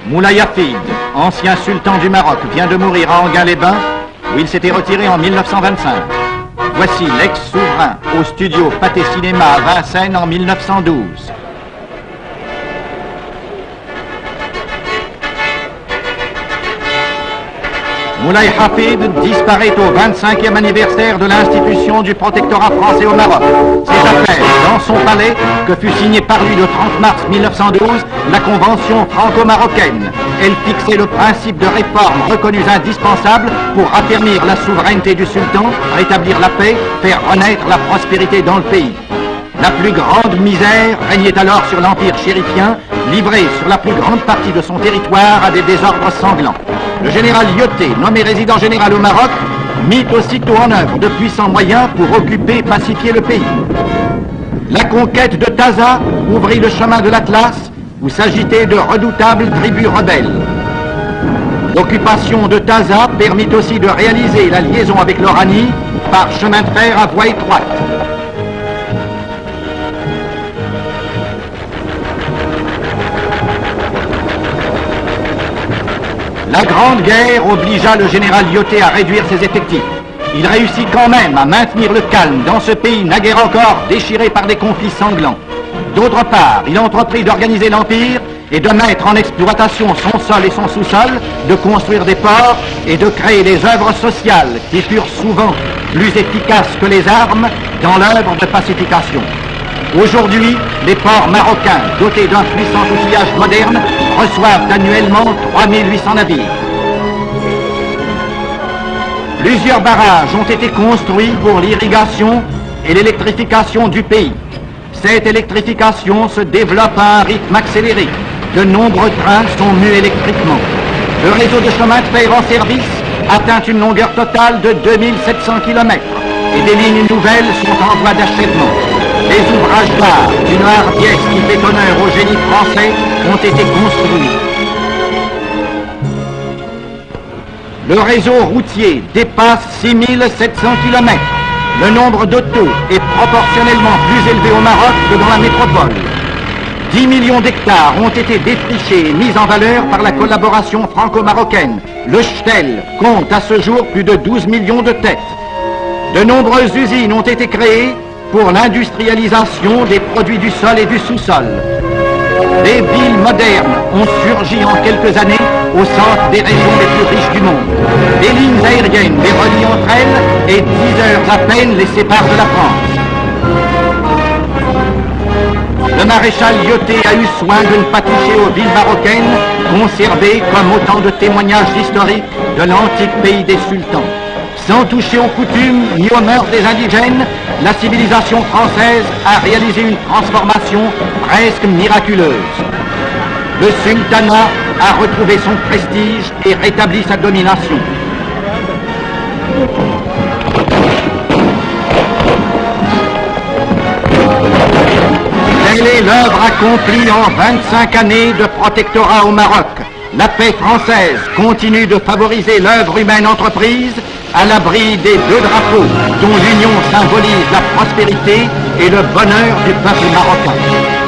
Moulay Hafid, ancien sultan du Maroc, vient de mourir à Enghien-les-Bains, où il s'était retiré en 1925. Voici l'ex-souverain au studio Pathé Cinéma à Vincennes en 1912. Moulay Hafid disparaît au 25e anniversaire de l'institution du protectorat français au Maroc. C'est à faire dans son palais que fut signée par lui le 30 mars 1912 la convention franco-marocaine. Elle fixait le principe de réformes reconnues indispensables pour affermir la souveraineté du sultan, rétablir la paix, faire renaître la prospérité dans le pays. La plus grande misère régnait alors sur l'empire chérifien, livré sur la plus grande partie de son territoire à des désordres sanglants. Le général Lyautey, nommé résident général au Maroc, mit aussitôt en œuvre de puissants moyens pour occuper et pacifier le pays. La conquête de Taza ouvrit le chemin de l'Atlas, où s'agitaient de redoutables tribus rebelles. L'occupation de Taza permit aussi de réaliser la liaison avec l'Oranie par chemin de fer à voie étroite. La Grande Guerre obligea le général Lyautey à réduire ses effectifs. Il réussit quand même à maintenir le calme dans ce pays naguère encore déchiré par des conflits sanglants. D'autre part, il entreprit d'organiser l'Empire et de mettre en exploitation son sol et son sous-sol, de construire des ports et de créer des œuvres sociales qui furent souvent plus efficaces que les armes dans l'œuvre de pacification. Aujourd'hui, les ports marocains, dotés d'un puissant outillage moderne, reçoivent annuellement 3800 navires. Plusieurs barrages ont été construits pour l'irrigation et l'électrification du pays. Cette électrification se développe à un rythme accéléré. De nombreux trains sont mus électriquement. Le réseau de chemin de fer en service atteint une longueur totale de 2700 km et des lignes nouvelles sont en voie d'achèvement. Les ouvrages d'art d'une hardiesse qui fait honneur au génie français ont été construits. Le réseau routier dépasse 6700 km. Le nombre d'autos est proportionnellement plus élevé au Maroc que dans la métropole. 10 millions d'hectares ont été défrichés et mis en valeur par la collaboration franco-marocaine. Le Shtel compte à ce jour plus de 12 millions de têtes. De nombreuses usines ont été créées pour l'industrialisation des produits du sol et du sous-sol. Des villes modernes ont surgi en quelques années au centre des régions les plus riches du monde. Des lignes aériennes les relient entre elles et 10 heures à peine les séparent de la France. Le maréchal Lyautey a eu soin de ne pas toucher aux villes marocaines, conservées comme autant de témoignages historiques de l'antique pays des sultans. Sans toucher aux coutumes ni aux mœurs des indigènes, la civilisation française a réalisé une transformation presque miraculeuse. Le sultanat a retrouvé son prestige et rétabli sa domination. Telle est l'œuvre accomplie en 25 années de protectorat au Maroc. La paix française continue de favoriser l'œuvre humaine entreprise à l'abri des deux drapeaux dont l'union symbolise la prospérité et le bonheur du peuple marocain.